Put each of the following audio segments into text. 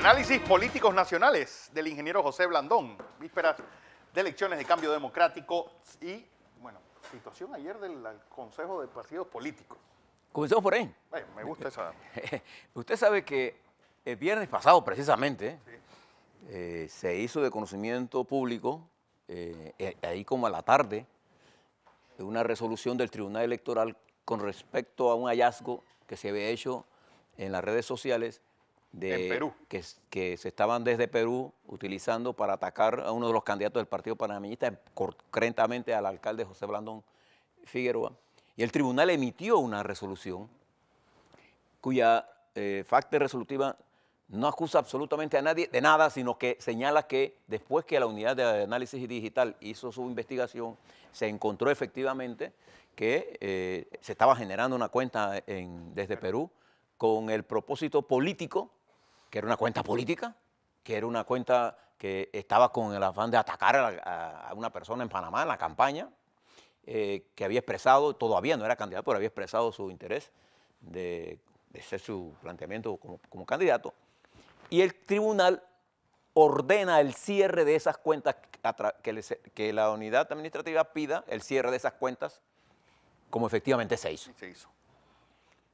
Análisis políticos nacionales del ingeniero José Blandón, vísperas de elecciones de cambio democrático y, bueno, situación ayer del Consejo de Partidos Políticos. Comenzamos por ahí. Me gusta esa. Usted sabe que el viernes pasado, precisamente, se hizo de conocimiento público, ahí como a la tarde, una resolución del Tribunal Electoral con respecto a un hallazgo que se había hecho en las redes sociales en Perú. que se estaban desde Perú utilizando para atacar a uno de los candidatos del Partido Panameñista, concretamente al alcalde José Blandón Figueroa. Y el tribunal emitió una resolución cuya facta resolutiva no acusa absolutamente a nadie de nada, sino que señala que después que la unidad de análisis digital hizo su investigación, se encontró efectivamente que se estaba generando una cuenta desde Perú con el propósito político, que era una cuenta política, que era una cuenta que estaba con el afán de atacar a una persona en Panamá en la campaña, que había expresado, todavía no era candidato, pero había expresado su interés de hacer su planteamiento como candidato. Y el tribunal ordena el cierre de esas cuentas, que la unidad administrativa pida el cierre de esas cuentas, como efectivamente se hizo. Se hizo.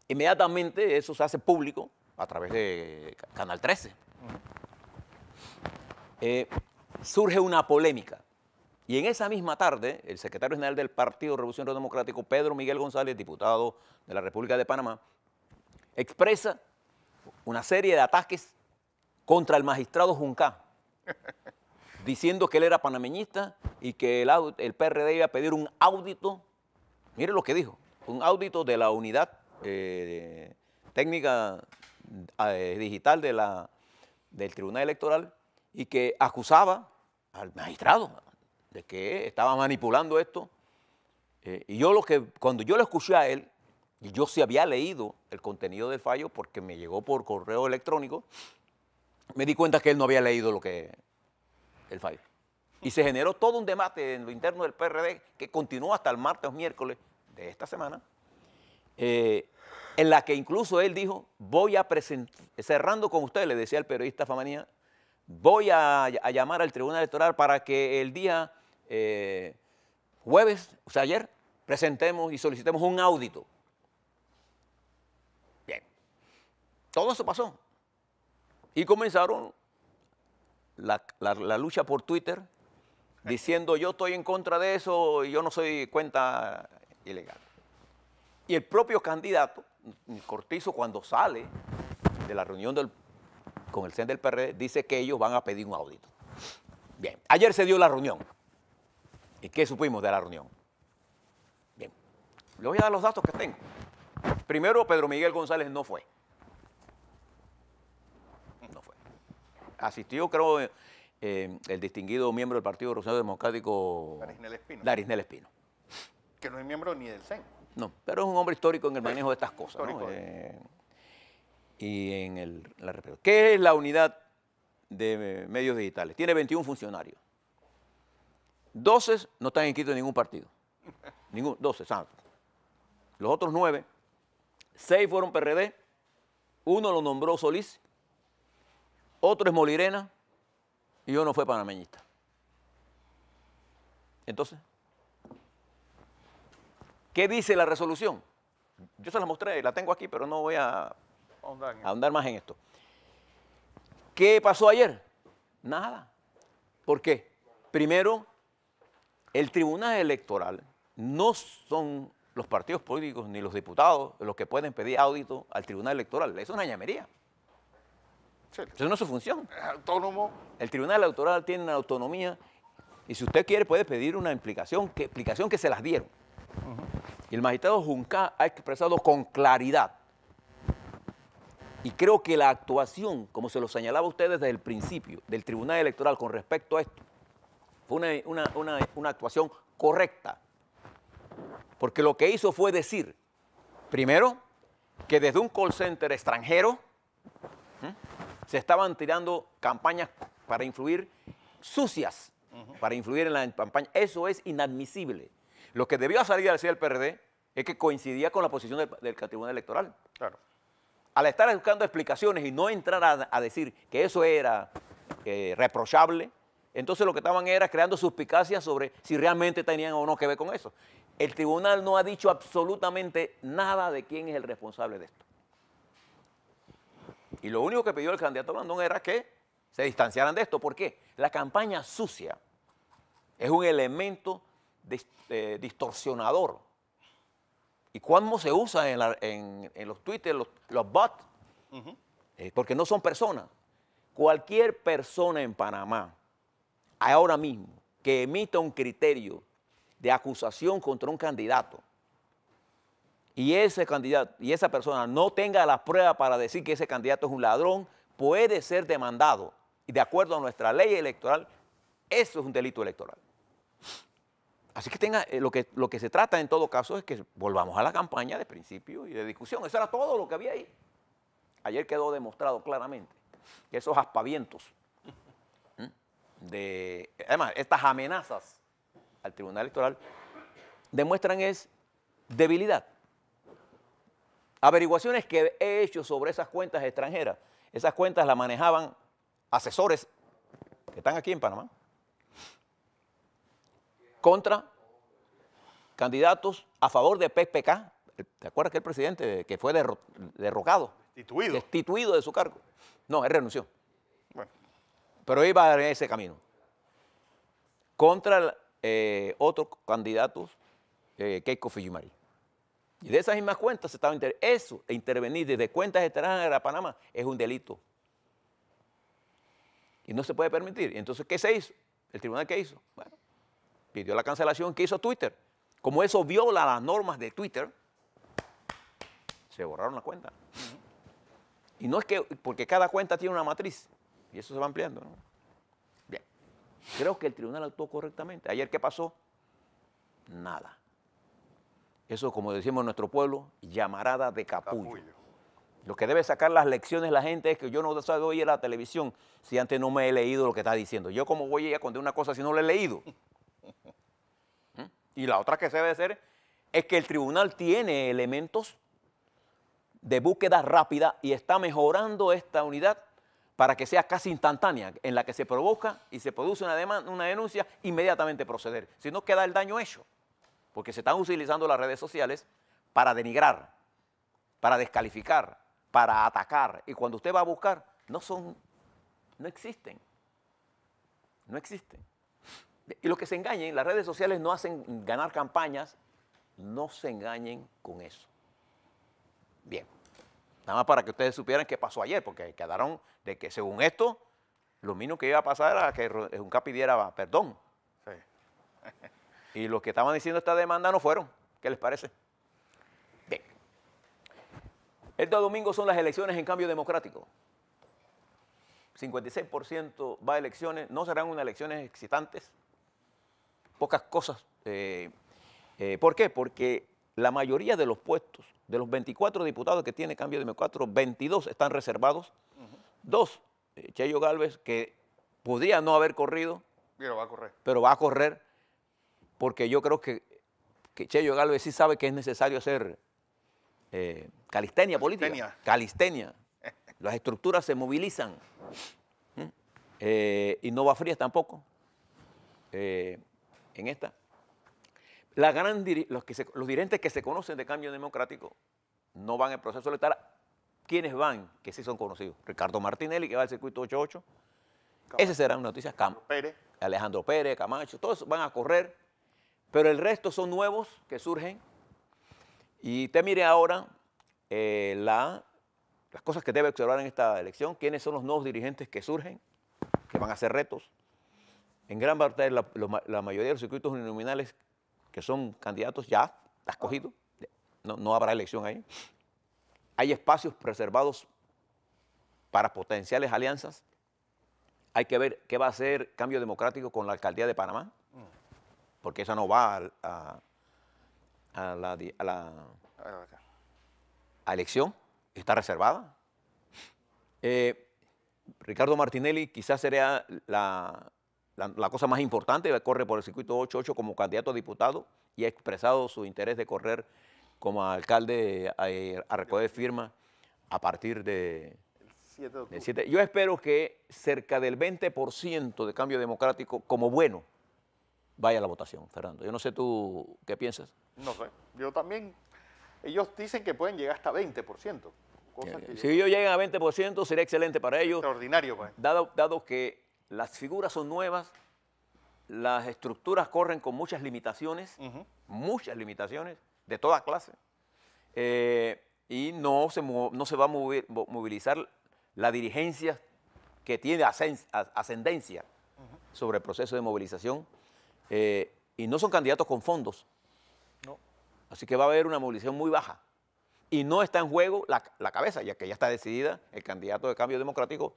Inmediatamente eso se hace público a través de Canal 13. Surge una polémica. Y en esa misma tarde, el secretario general del Partido Revolucionario Democrático, Pedro Miguel González, diputado de la República de Panamá, expresa una serie de ataques contra el magistrado Junca, diciendo que él era panameñista y que el PRD iba a pedir un audito, mire lo que dijo, un audito de la unidad técnica digital del Tribunal Electoral, y que acusaba al magistrado de que estaba manipulando esto. Y cuando yo lo escuché a él, y yo sí había leído el contenido del fallo porque me llegó por correo electrónico, me di cuenta que él no había leído el fallo. Y se generó todo un debate en lo interno del PRD que continuó hasta el martes o miércoles de esta semana, en la que incluso él dijo, voy a presentar, cerrando con usted, le decía el periodista Famanía, voy a llamar al Tribunal Electoral para que el día jueves, o sea, ayer, presentemos y solicitemos un audito. Bien, todo eso pasó. Y comenzaron la lucha por Twitter, diciendo yo estoy en contra de eso y yo no soy cuenta ilegal. Y el propio candidato, Cortizo, cuando sale de la reunión con el CEN del PRD, dice que ellos van a pedir un audito. Bien, ayer se dio la reunión. ¿Y qué supimos de la reunión? Bien, le voy a dar los datos que tengo. Primero, Pedro Miguel González no fue. No fue. Asistió, creo, el distinguido miembro del Partido Revolucionario Democrático, Darisnel Espino. Que no es miembro ni del CEN. No, pero es un hombre histórico en el manejo de estas cosas, ¿no? Y la repito. ¿Qué es la unidad de medios digitales? Tiene 21 funcionarios. 12 no están inscritos en ningún partido. 12, ¿sabes? Los otros 9, 6 fueron PRD, uno lo nombró Solís, otro es Molirena y uno fue panameñista. Entonces, ¿qué dice la resolución? Yo se la mostré, la tengo aquí, pero no voy a ahondar más en esto. ¿Qué pasó ayer? Nada. ¿Por qué? Primero, el Tribunal Electoral no son los partidos políticos ni los diputados los que pueden pedir audito al Tribunal Electoral. Eso es una ñamería. Sí. Eso no es su función. Es autónomo. El Tribunal Electoral tiene una autonomía y si usted quiere puede pedir una explicación que se las dieron. Y el magistrado Junca ha expresado con claridad. Y creo que la actuación, como se lo señalaba a usted desde el principio, del Tribunal Electoral con respecto a esto, fue una actuación correcta. Porque lo que hizo fue decir, primero, que desde un call center extranjero se estaban tirando campañas para influir sucias, para influir en la campaña. Eso es inadmisible. Lo que debió salir al PRD es que coincidía con la posición del Tribunal Electoral. Claro. al estar buscando explicaciones y no entrar a decir que eso era reprochable, entonces lo que estaban era creando suspicacias sobre si realmente tenían o no que ver con eso. El tribunal no ha dicho absolutamente nada de quién es el responsable de esto. Y lo único que pidió el candidato Blandón era que se distanciaran de esto. ¿Por qué? La campaña sucia es un elemento distorsionador. ¿Y cuándo se usa en los Twitter, los bots? Porque no son personas. Cualquier persona en Panamá, ahora mismo, que emita un criterio de acusación contra un candidato y ese candidato y esa persona no tenga las pruebas para decir que ese candidato es un ladrón, puede ser demandado. Y de acuerdo a nuestra ley electoral, eso es un delito electoral. Así que lo que se trata en todo caso es que volvamos a la campaña de principio y de discusión. Eso era todo lo que había ahí. Ayer quedó demostrado claramente que esos aspavientos, además, estas amenazas al Tribunal Electoral demuestran es debilidad. Averiguaciones que he hecho sobre esas cuentas extranjeras, esas cuentas las manejaban asesores que están aquí en Panamá, contra candidatos a favor de PPK. ¿Te acuerdas que el presidente que fue derrocado? Destituido de su cargo. No, él renunció. Bueno. Pero iba en ese camino. Contra otros candidatos, Keiko Fujimori. Y de esas mismas cuentas se estaba intervenir desde cuentas extranjeras a Panamá es un delito. Y no se puede permitir. Entonces, ¿qué se hizo? ¿El tribunal qué hizo? Bueno, pidió la cancelación. ¿Qué hizo Twitter? Como eso viola las normas de Twitter, se borraron las cuentas. Y no es que, porque cada cuenta tiene una matriz, y eso se va ampliando, ¿no? Bien, creo que el tribunal actuó correctamente. Ayer, ¿qué pasó? Nada. Eso, como decimos en nuestro pueblo, llamarada de capullo. Lo que debe sacar las lecciones la gente es que yo no salgo hoy a la televisión si antes no me he leído lo que está diciendo. Yo como voy a contar una cosa si no lo he leído. Y la otra que se debe hacer es que el tribunal tiene elementos de búsqueda rápida y está mejorando esta unidad para que sea casi instantánea, en la que se provoca y se produce una denuncia, inmediatamente proceder. Si no, queda el daño hecho, porque se están utilizando las redes sociales para denigrar, para descalificar, para atacar. Y cuando usted va a buscar, no existen. No existen. Y los que se engañen, las redes sociales no hacen ganar campañas, no se engañen con eso. Bien, nada más para que ustedes supieran qué pasó ayer, porque quedaron de que según esto, lo mismo que iba a pasar era que Juncal pidiera perdón. Sí. Y los que estaban diciendo esta demanda no fueron. ¿Qué les parece? Bien. Este domingo son las elecciones en Cambio Democrático. 56% va a elecciones, no serán unas elecciones excitantes, pocas cosas. ¿Por qué? Porque la mayoría de los puestos, de los 24 diputados que tiene Cambio Democrático, 22 están reservados. Dos, Cheyo Gálvez, que podría no haber corrido, pero va a correr, porque yo creo que Cheyo Gálvez sí sabe que es necesario hacer calistenia política. Calistenia. Las estructuras se movilizan. Y no va Frías tampoco. En esta. Los dirigentes que se conocen de Cambio Democrático no van al proceso electoral. ¿Quiénes van? Que sí son conocidos. Ricardo Martinelli, que va al circuito 88. Esa será una noticia. Alejandro Pérez, Camacho, todos van a correr. Pero el resto son nuevos que surgen. Y usted mire ahora las cosas que debe observar en esta elección. ¿Quiénes son los nuevos dirigentes que surgen? Que van a hacer retos. En gran parte, la mayoría de los circuitos uninominales que son candidatos ya está escogido. No habrá elección ahí. Hay espacios preservados para potenciales alianzas. Hay que ver qué va a hacer Cambio Democrático con la alcaldía de Panamá, porque esa no va a elección, está reservada. Ricardo Martinelli quizás sería la cosa más importante, corre por el circuito 88 como candidato a diputado y ha expresado su interés de correr como alcalde a recoger firmas a partir de... El 7 de octubre. del 7. Yo espero que cerca del 20% de Cambio Democrático, como bueno, vaya a la votación, Fernando. Yo no sé tú qué piensas. No sé, yo también. Ellos dicen que pueden llegar hasta 20%. Cosa que Si ellos llegan a 20%, sería excelente para ellos, extraordinario, pues. dado que las figuras son nuevas, las estructuras corren con muchas limitaciones de toda clase, y no se va a movilizar la dirigencia que tiene ascendencia sobre el proceso de movilización, y no son candidatos con fondos. No. Así que va a haber una movilización muy baja. Y no está en juego la cabeza, ya que ya está decidida, el candidato de Cambio Democrático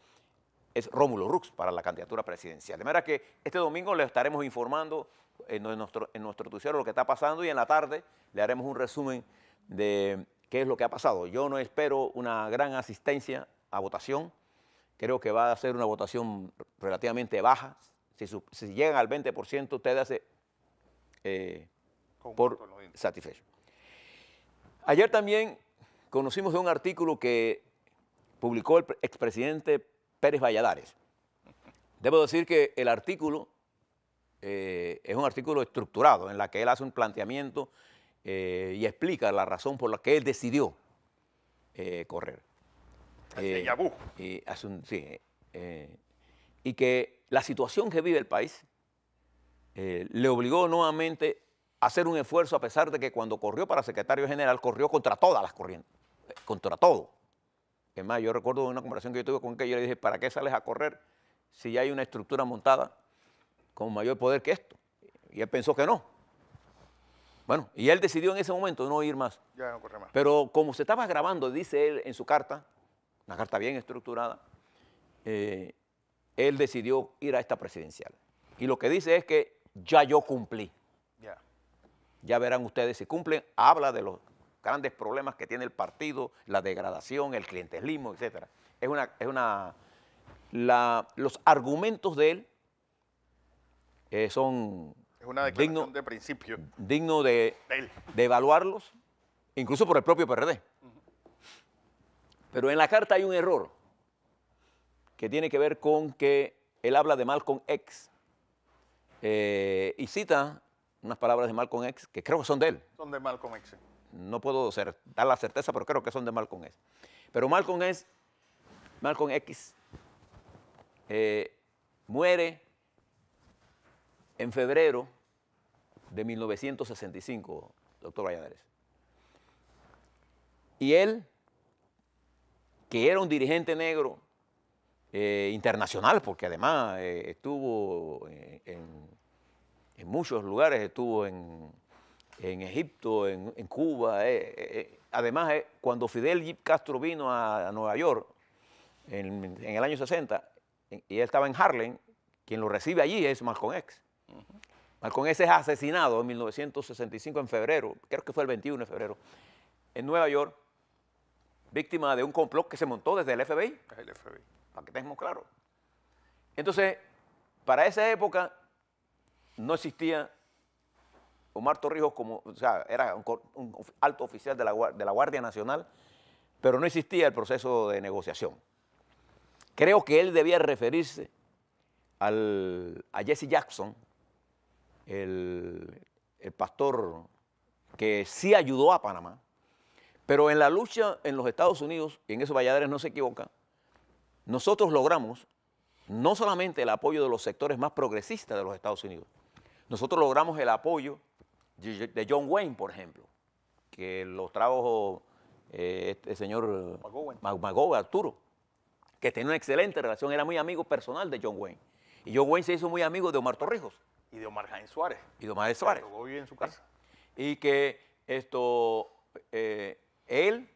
es Rómulo Rux para la candidatura presidencial. De manera que este domingo le estaremos informando en nuestro noticiero lo que está pasando, y en la tarde le haremos un resumen de qué es lo que ha pasado. Yo no espero una gran asistencia a votación. Creo que va a ser una votación relativamente baja. Si llegan al 20%, usted hace por satisfecho. Ayer también conocimos de un artículo que publicó el expresidente Pérez Valladares. Debo decir que el artículo es un artículo estructurado en la que él hace un planteamiento y explica la razón por la que él decidió correr. Y que la situación que vive el país le obligó nuevamente a hacer un esfuerzo, a pesar de que cuando corrió para secretario general corrió contra todas las corrientes, contra todo. Es más, yo recuerdo una conversación que yo tuve con él, que yo le dije, ¿para qué sales a correr si ya hay una estructura montada con mayor poder que esto? Y él pensó que no. Bueno, y él decidió en ese momento no ir más. Ya no corre más. Pero como se estaba grabando, dice él en su carta, una carta bien estructurada, él decidió ir a esta presidencial. Y lo que dice es que ya yo cumplí. Ya verán ustedes si cumplen. Habla de los grandes problemas que tiene el partido, la degradación, el clientelismo, etc. Los argumentos de él son... Es una declaración de principio. Digno de evaluarlos, incluso por el propio PRD. Pero en la carta hay un error que tiene que ver con que él habla de Malcolm X y cita unas palabras de Malcolm X que creo que son de él. Son de Malcolm X. No puedo dar la certeza, pero creo que son de Malcolm X. Pero Malcolm X muere en febrero de 1965, doctor Valladares. Y él, que era un dirigente negro internacional, porque además estuvo en muchos lugares, estuvo en Egipto, en Cuba. Además, cuando Fidel Castro vino a Nueva York en el año 60, y él estaba en Harlem, quien lo recibe allí es Malcolm X. Malcolm X es asesinado en 1965, en febrero, creo que fue el 21 de febrero, en Nueva York, víctima de un complot que se montó desde el FBI. El FBI. Para que tengamos claro. Entonces, para esa época no existía Omar Torrijos era un alto oficial de la Guardia Nacional, pero no existía el proceso de negociación. Creo que él debía referirse a Jesse Jackson, el pastor que sí ayudó a Panamá, pero en la lucha en los Estados Unidos, y en eso Valladares no se equivoca, nosotros logramos no solamente el apoyo de los sectores más progresistas de los Estados Unidos, nosotros logramos el apoyo de John Wayne, por ejemplo, que lo trajo el señor McGowan, Arturo, que tenía una excelente relación, era muy amigo personal de John Wayne. Y John Wayne se hizo muy amigo de Omar Torrijos. Y de Omar Jaén Suárez. Y de Omar Jaén Suárez. Lo vive en su casa. Y que él,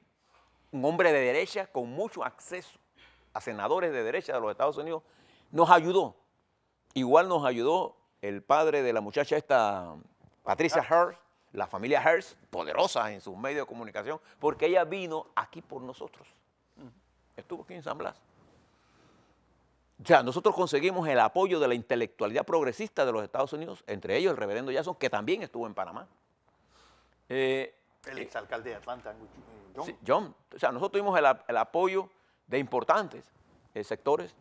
un hombre de derecha con mucho acceso a senadores de derecha de los Estados Unidos, nos ayudó. Igual nos ayudó el padre de la muchacha esta, Patricia Hearst, la familia Hearst, poderosa en sus medios de comunicación, porque ella vino aquí por nosotros. Estuvo aquí en San Blas. O sea, nosotros conseguimos el apoyo de la intelectualidad progresista de los Estados Unidos, entre ellos el reverendo Jackson, que también estuvo en Panamá. El exalcalde de Atlanta, John. Sí, John. O sea, nosotros tuvimos el apoyo de importantes sectores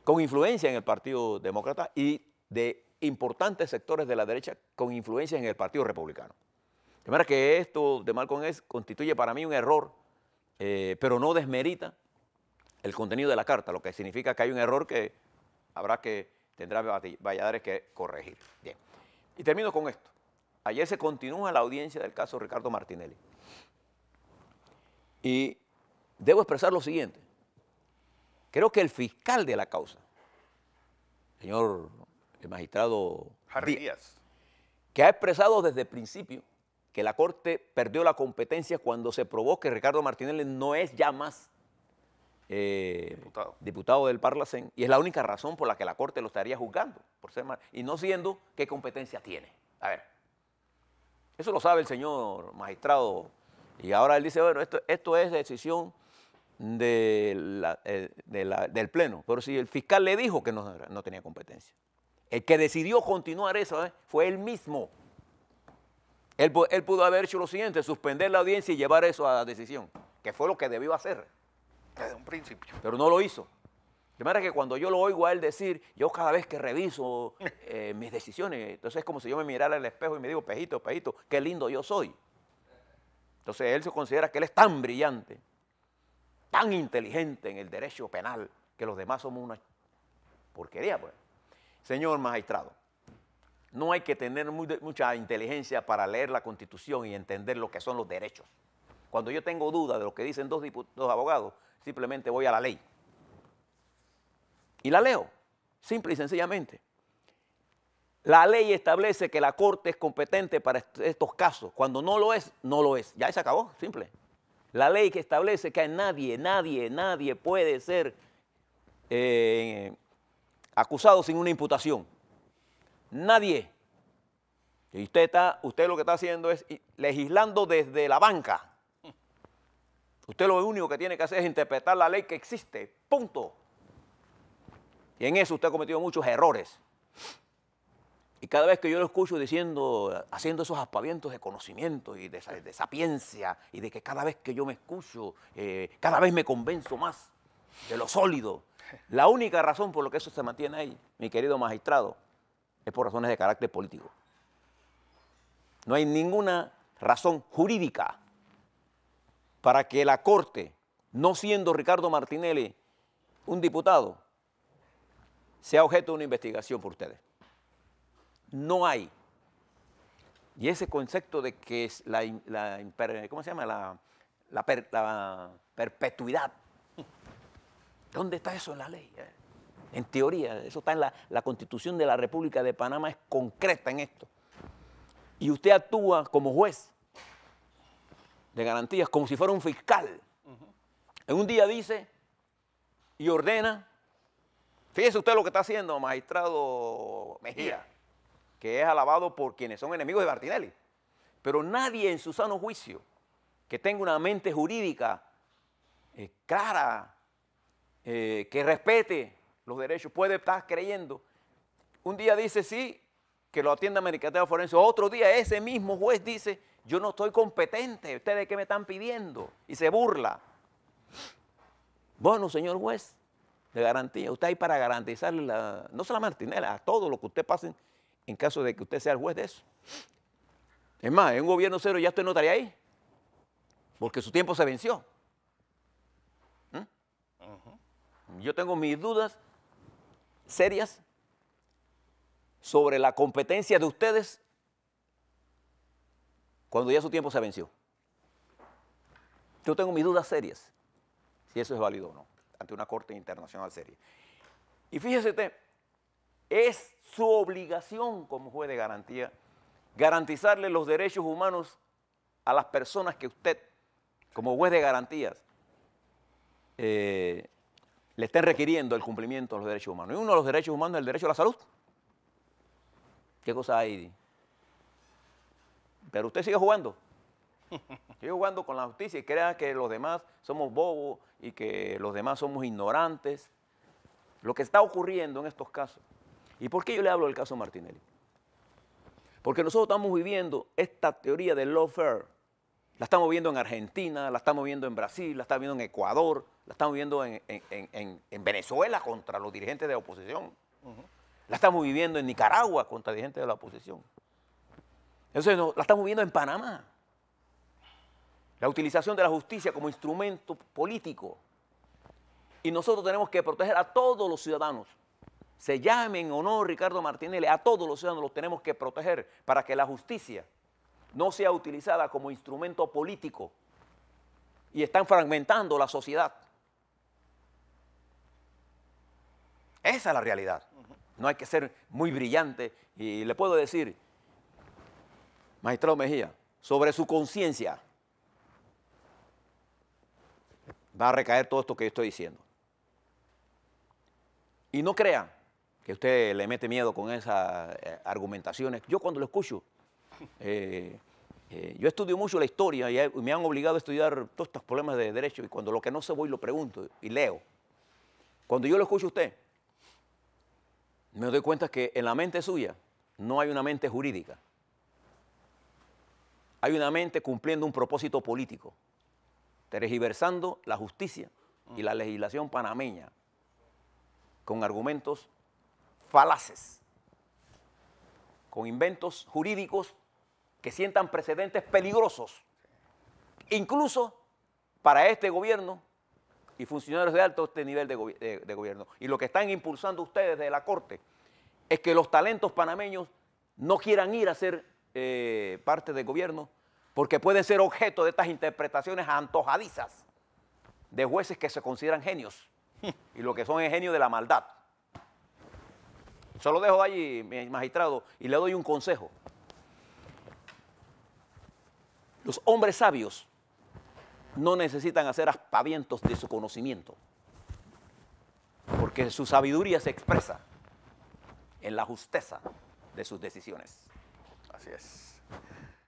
con influencia en el Partido Demócrata y de importantes sectores de la derecha con influencia en el Partido Republicano. De manera que esto de Malcolm X constituye para mí un error, pero no desmerita el contenido de la carta, lo que significa que hay un error que tendrá Valladares que corregir. Bien. Y termino con esto. Ayer se continúa la audiencia del caso Ricardo Martinelli. Y debo expresar lo siguiente. Creo que el fiscal de la causa, señor el magistrado Harry Díaz, que ha expresado desde el principio que la Corte perdió la competencia cuando se probó que Ricardo Martinelli no es ya más diputado del Parlacén, y es la única razón por la que la Corte lo estaría juzgando, por ser mal, y no siendo qué competencia tiene. A ver, eso lo sabe el señor magistrado, y ahora él dice, bueno, esto es decisión del Pleno, pero si el fiscal le dijo que no tenía competencia. El que decidió continuar eso fue él mismo. Él pudo haber hecho lo siguiente, suspender la audiencia y llevar eso a la decisión, que fue lo que debió hacer. Desde un principio. Pero no lo hizo. De manera que cuando yo lo oigo a él decir, yo cada vez que reviso mis decisiones, entonces es como si yo me mirara al espejo y me digo, pejito, pejito, qué lindo yo soy. Entonces él se considera que él es tan brillante, tan inteligente en el derecho penal, que los demás somos una porquería, pues. Señor magistrado, no hay que tener mucha inteligencia para leer la Constitución y entender lo que son los derechos. Cuando yo tengo duda de lo que dicen dos abogados, simplemente voy a la ley. Y la leo, simple y sencillamente. La ley establece que la Corte es competente para estos casos. Cuando no lo es, no lo es. Ya se acabó, simple. La ley que establece que nadie puede ser acusado sin una imputación. Nadie. Y usted lo que está haciendo es legislando desde la banca. Usted lo único que tiene que hacer es interpretar la ley que existe, punto. Y en eso usted ha cometido muchos errores. Y cada vez que yo lo escucho haciendo esos aspavientos de conocimiento y de sapiencia, y de que cada vez que yo me escucho, cada vez me convenzo más de lo sólido. La única razón por la que eso se mantiene ahí, mi querido magistrado, es por razones de carácter político. No hay ninguna razón jurídica para que la Corte, no siendo Ricardo Martinelli un diputado, sea objeto de una investigación por ustedes. No hay. Y ese concepto de que es ¿cómo se llama? La perpetuidad. ¿Dónde está eso en la ley? En teoría, eso está en la Constitución de la República de Panamá, es concreta en esto. Y usted actúa como juez de garantías, como si fuera un fiscal. En un día dice y ordena, fíjese usted lo que está haciendo, magistrado Mejía, que es alabado por quienes son enemigos de Martinelli. Pero nadie en su sano juicio, que tenga una mente jurídica clara, que respete los derechos, puede estar creyendo. Un día dice sí, que lo atienda Mercadeo Forense, otro día ese mismo juez dice, yo no estoy competente, ¿ustedes qué me están pidiendo? Y se burla. Bueno, señor juez de garantía, usted ahí para garantizarle, no solo a Martinelli, a todo lo que usted pase en caso de que usted sea el juez de eso. Es más, en un gobierno cero ya usted no estaría ahí, porque su tiempo se venció. Yo tengo mis dudas serias sobre la competencia de ustedes cuando ya su tiempo se venció. Yo tengo mis dudas serias, si eso es válido o no, ante una corte internacional seria. Y fíjese usted, es su obligación como juez de garantía garantizarle los derechos humanos a las personas que usted, como juez de garantías, le estén requiriendo el cumplimiento de los derechos humanos. Y uno de los derechos humanos es el derecho a la salud. ¿Qué cosa hay? Pero usted sigue jugando. Sigue jugando con la justicia y crea que los demás somos bobos y que los demás somos ignorantes. Lo que está ocurriendo en estos casos. ¿Y por qué yo le hablo del caso Martinelli? Porque nosotros estamos viviendo esta teoría del lawfare, La estamos viendo en Argentina, la estamos viendo en Brasil, la estamos viendo en Ecuador, la estamos viendo en Venezuela contra los dirigentes de la oposición. La estamos viviendo en Nicaragua contra dirigentes de la oposición. Entonces, la estamos viendo en Panamá. La utilización de la justicia como instrumento político. Y nosotros tenemos que proteger a todos los ciudadanos. Se llamen o no Ricardo Martinelli, a todos los ciudadanos los tenemos que proteger para que la justicia no sea utilizada como instrumento político. Y están fragmentando la sociedad. Esa es la realidad. No hay que ser muy brillante. Y le puedo decir, magistrado Mejía, sobre su conciencia va a recaer todo esto que yo estoy diciendo. Y no crean que usted le mete miedo con esas argumentaciones. Yo cuando lo escucho, yo estudio mucho la historia y me han obligado a estudiar todos estos problemas de derecho y cuando lo que no sé voy lo pregunto y leo. Cuando yo lo escucho a usted, me doy cuenta que en la mente suya no hay una mente jurídica. Hay una mente cumpliendo un propósito político, tergiversando la justicia y la legislación panameña con argumentos falaces, con inventos jurídicos que sientan precedentes peligrosos, incluso para este gobierno y funcionarios de alto nivel de gobierno. Y lo que están impulsando ustedes de la Corte es que los talentos panameños no quieran ir a ser parte del gobierno porque pueden ser objeto de estas interpretaciones antojadizas de jueces que se consideran genios y lo que son es genios de la maldad. Solo dejo allí, mi magistrado, y le doy un consejo. Los hombres sabios no necesitan hacer aspavientos de su conocimiento, porque su sabiduría se expresa en la justeza de sus decisiones. Así es.